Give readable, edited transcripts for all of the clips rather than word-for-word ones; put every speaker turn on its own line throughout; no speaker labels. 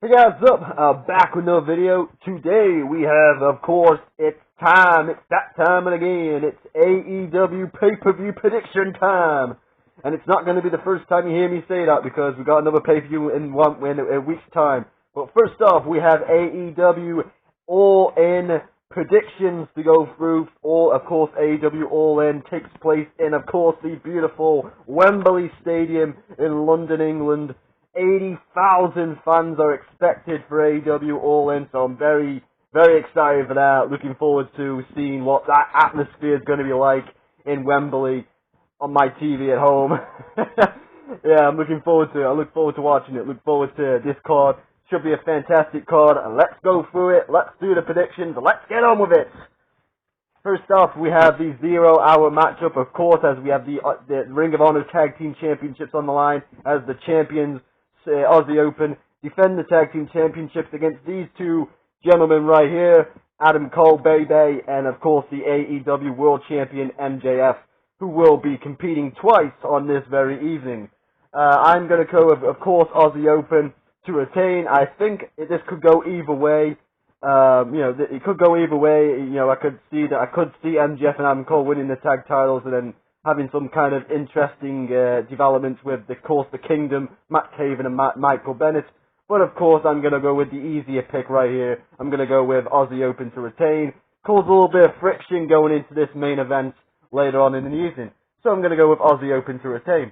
Hey guys, what's up? Back with another video. Today we have, of course, it's time. It's that time and again. It's AEW pay-per-view prediction time. And it's not going to be the first time you hear me say that because we got another pay-per-view in a week's time. But first off, we have AEW All-In predictions to go through. Of course, AEW All-In takes place in, of course, the beautiful Wembley Stadium in London, England. 80,000 fans are expected for AEW All-In, so I'm very, very excited for that. Looking forward to seeing what that atmosphere is going to be like in Wembley on my TV at home. Yeah, I'm looking forward to it. I look forward to watching it. Look forward to this card. Should be a fantastic card. Let's go through it. Let's do the predictions. Let's get on with it. First off, we have the 0-hour matchup, of course, as we have the Ring of Honor Tag Team Championships on the line, as the champions Aussie Open defend the Tag Team Championships against these two gentlemen right here, Adam Cole, Baby, and of course the AEW World Champion MJF, who will be competing twice on this very evening. I'm going to go with, of course, Aussie Open to retain. I think this could go either way. It could go either way. I could see MJF and Adam Cole winning the tag titles and then having some kind of interesting developments with, of course, the Kingdom, Matt Taven and Michael Bennett. But, of course, I'm going to go with the easier pick right here. I'm going to go with Aussie Open to retain. Cause a little bit of friction going into this main event later on in the evening. So I'm going to go with Aussie Open to retain.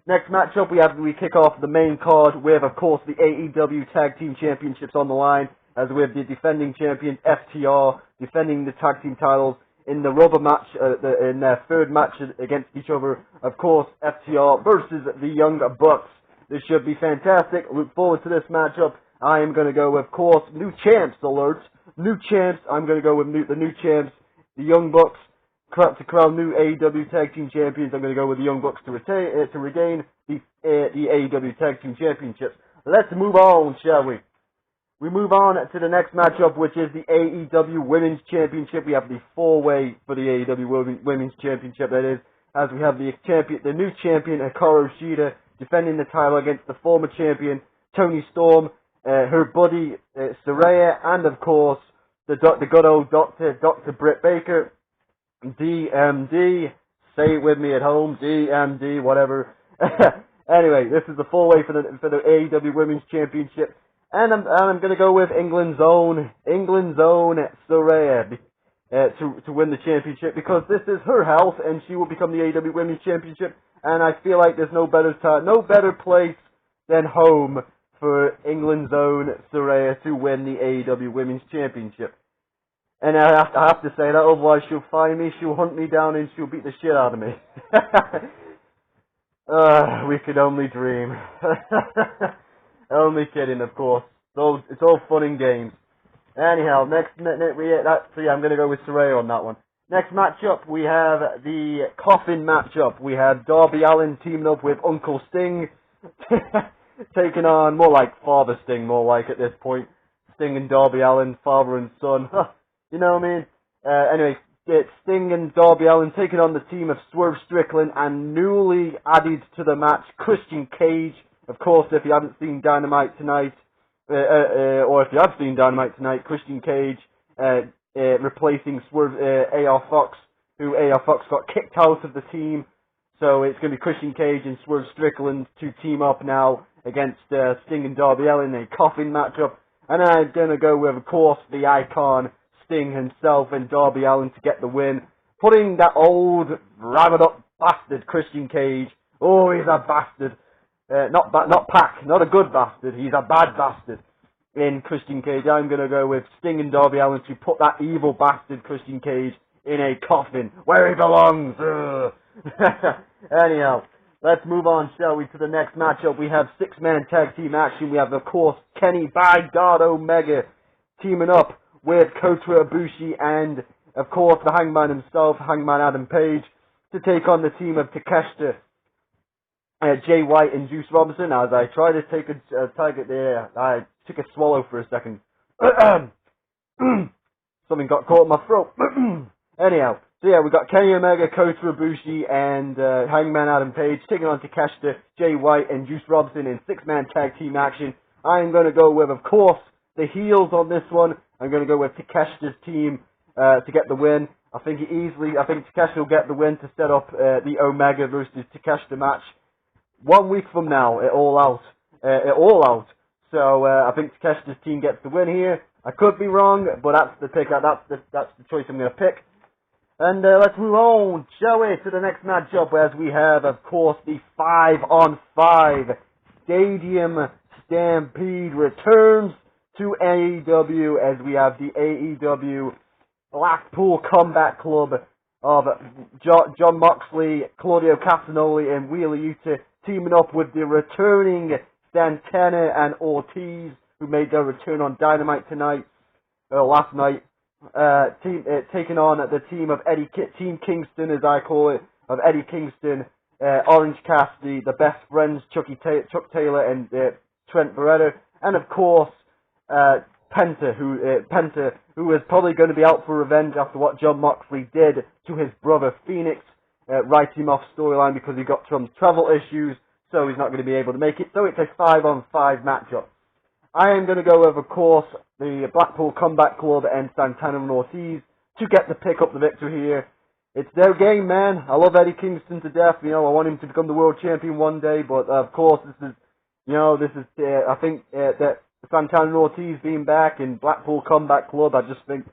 Next matchup, we kick off the main card with, of course, the AEW Tag Team Championships on the line, as we have the defending champions, FTR, defending the tag team titles in the rubber match, in their third match against each other. Of course, FTR versus the Young Bucks. This should be fantastic. Look forward to this matchup. I am going to go with, of course, new champs alert. New champs. I'm going to go with the new champs, the Young Bucks, to crown new AEW Tag Team Champions. I'm going to go with the Young Bucks to regain the AEW Tag Team Championships. Let's move on, shall we? We move on to the next matchup, which is the AEW Women's Championship. We have the four-way for the AEW Women's Championship, that is, as we have the new champion, Hikaru Shida, defending the title against the former champion, Toni Storm, her buddy, Saraya, and, of course, the good old Dr. Britt Baker, DMD. Say it with me at home, DMD, whatever. Anyway, this is the four-way for the AEW Women's Championship. And I'm going to go with England's own Saraya to win the championship, because this is her house and she will become the AEW Women's Championship. And I feel like there's no better place than home for England's own Saraya to win the AEW Women's Championship. And I have to say that, otherwise she'll find me, she'll hunt me down, and she'll beat the shit out of me. We could only dream. Only kidding, of course. So it's all fun and games. Anyhow, I'm going to go with Saraya on that one. Next matchup, we have the Coffin matchup. We have Darby Allin teaming up with Uncle Sting, taking on more like Father Sting, more like at this point. Sting and Darby Allin, father and son. You know what I mean? Anyway, it's Sting and Darby Allin taking on the team of Swerve, Strickland, and newly added to the match, Christian Cage. Of course, if you haven't seen Dynamite tonight, or if you have seen Dynamite tonight, Christian Cage replacing Swerve, AR Fox, who AR Fox got kicked out of the team. So it's going to be Christian Cage and Swerve Strickland to team up now against Sting and Darby Allin in a Coffin matchup. And I'm going to go with, of course, the icon Sting himself and Darby Allin to get the win, putting that old, rabbit up bastard Christian Cage. Oh, he's a bastard. Not Pac, not a good bastard, he's a bad bastard in Christian Cage. I'm going to go with Sting and Darby Allin to put that evil bastard Christian Cage in a coffin where he belongs. Anyhow, let's move on, shall we, to the next matchup. We have six-man tag team action. We have, of course, Kenny by God Omega teaming up with Kota Ibushi and, of course, the Hangman himself, Hangman Adam Page, to take on the team of Takeshita, Jay White and Juice Robinson. As I try to take a target there, I took a swallow for a second. Something got caught in my throat. Anyhow, so yeah, we got Kenny Omega, Kota Ibushi, and Hangman Adam Page taking on Takeshita, Jay White, and Juice Robinson in six-man tag team action I am going to go with, of course, the heels on this one. I'm going to go with Takeshita's team to get the win. I think Takeshita will get the win to set up the Omega versus Takeshita match 1 week from now at All Out. So I think Takeshita's team gets the win here. I could be wrong, but that's the pick. That's the choice I'm going to pick. And let's move on, shall we, to the next matchup, as we have, of course, the 5-on-5 Stadium Stampede returns to AEW, as we have the AEW Blackpool Combat Club of John Moxley, Claudio Castagnoli, and Wheeler Yuta teaming up with the returning Santana and Ortiz, who made their return on Dynamite last night. Taking on the team of Team Kingston, as I call it, of Eddie Kingston, Orange Cassidy, the Best Friends, Chuck Taylor, and Trent Beretta, and of course Penta, who is probably going to be out for revenge after what John Moxley did to his brother Phoenix, writing him off storyline because he got some travel issues, so he's not going to be able to make it. So it's a 5-on-5 matchup. I am going to go with, of course, the Blackpool Combat Club and Santana and Ortiz to get the pick up the victory here. It's their game, man. I love Eddie Kingston to death. I want him to become the world champion one day, but of course, I think that Santana and Ortiz being back in Blackpool Combat Club, I just think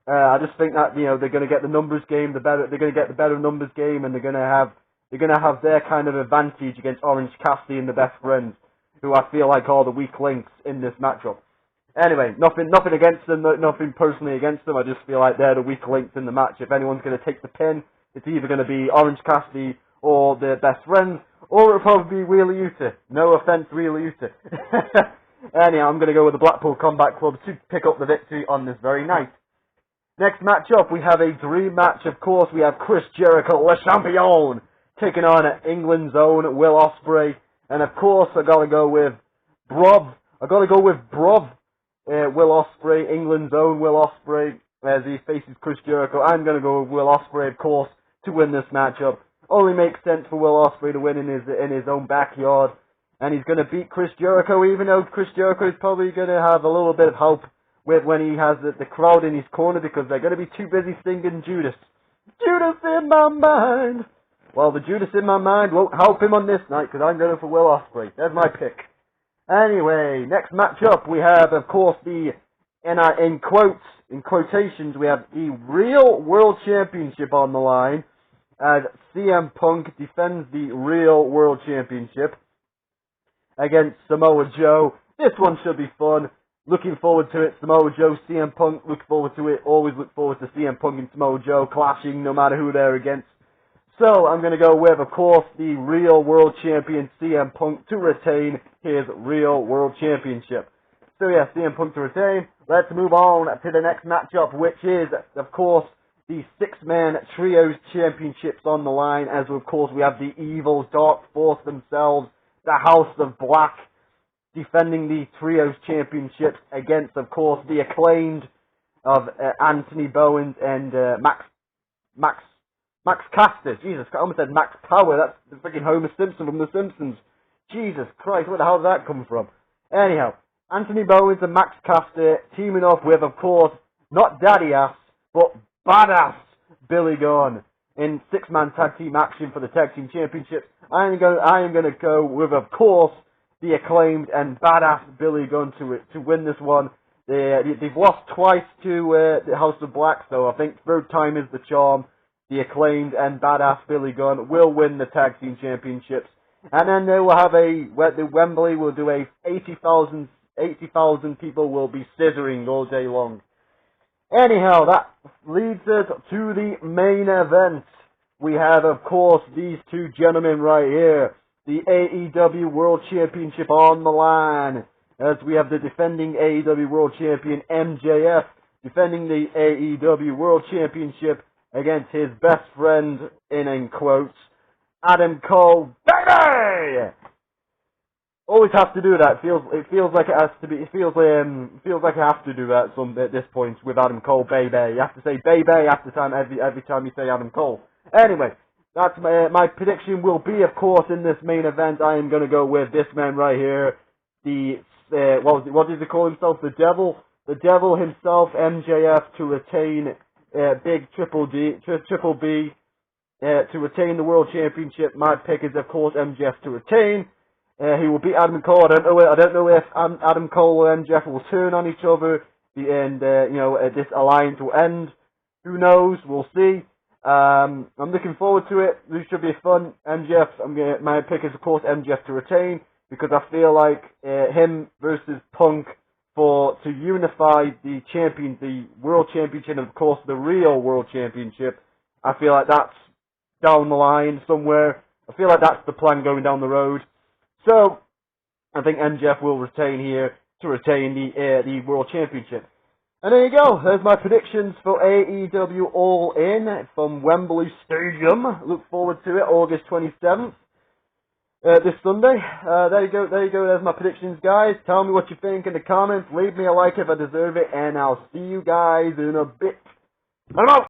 that they're going to get the numbers game, they're going to get the better numbers game, and they're going to have their kind of advantage against Orange Cassidy and the Best Friends, who I feel like are the weak links in this matchup. Anyway, nothing against them, nothing personally against them. I just feel like they're the weak links in the match. If anyone's going to take the pin, it's either going to be Orange Cassidy or their Best Friends, or it'll probably be Wheeler Yuta. No offense, Wheeler Yuta. Anyhow, I'm going to go with the Blackpool Combat Club to pick up the victory on this very night. Next matchup, we have a dream match. Of course, we have Chris Jericho, Le Champion, taking on England's own Will Ospreay. And of course, I gotta go with Will Ospreay, England's own Will Ospreay, as he faces Chris Jericho. I'm gonna go with Will Ospreay, of course, to win this matchup. Only makes sense for Will Ospreay to win in his own backyard, and he's gonna beat Chris Jericho, even though Chris Jericho is probably gonna have a little bit of help with when he has the crowd in his corner, because they're gonna be too busy singing Judas. Judas in my mind. Well, the Judas in my mind won't help him on this night, because I'm going for Will Ospreay. There's my pick. Anyway, next matchup we have, of course, in quotations, we have the real World Championship on the line, as CM Punk defends the real World Championship against Samoa Joe. This one should be fun. Looking forward to it. Samoa Joe, CM Punk, look forward to it. Always look forward to CM Punk and Samoa Joe clashing, no matter who they're against. So, I'm going to go with, of course, the real world champion CM Punk to retain his real world championship. So, yeah, CM Punk to retain. Let's move on to the next matchup, which is, of course, the six-man trios championships on the line, as, of course, we have the Evil Dark Force themselves, the House of Black, defending the trios championships against, of course, the Acclaimed of Anthony Bowens and Max Caster. Jesus, I almost said Max Power. That's the freaking Homer Simpson from The Simpsons. Jesus Christ, where the hell did that come from? Anyhow, Anthony Bowens and Max Caster teaming up with, of course, not Daddy Ass, but Badass Billy Gunn in six-man tag team action for the tag team championship. I am going to go with, of course, the Acclaimed and Badass Billy Gunn to win this one. They've lost twice to the House of Black, so I think third time is the charm. The Acclaimed and Badass Billy Gunn will win the tag team championships, and then they will have the Wembley will do 80,000 people will be scissoring all day long. Anyhow, that leads us to the main event. We have, of course, these two gentlemen right here, the AEW World Championship on the line, as we have the defending AEW World Champion MJF defending the AEW World Championship against his best friend, in quotes, Adam Cole, baby! Always have to do that. It feels like it has to be. It feels like I have to do that at this point with Adam Cole, baby. You have to say baby every time you say Adam Cole. Anyway, that's my prediction will be, of course, in this main event. I am going to go with this man right here, what does he call himself? The devil himself, MJF, to retain Big Triple B to retain the World Championship. My pick is, of course, MJF to retain. He will beat Adam Cole. I don't know if Adam Cole and MJF will turn on each other, and this alliance will end. Who knows? We'll see. I'm looking forward to it. This should be fun. MJF. My pick is, of course, MJF to retain, because I feel like him versus Punk to unify the World Championship, and of course the real World Championship. I feel like that's down the line somewhere. I feel like that's the plan going down the road. So I think MJF will retain here to retain the World Championship. And there you go. There's my predictions for AEW All In from Wembley Stadium. Look forward to it, August 27th. This Sunday. There you go. There's my predictions, guys. Tell me what you think in the comments. Leave me a like if I deserve it, and I'll see you guys in a bit. I'm out.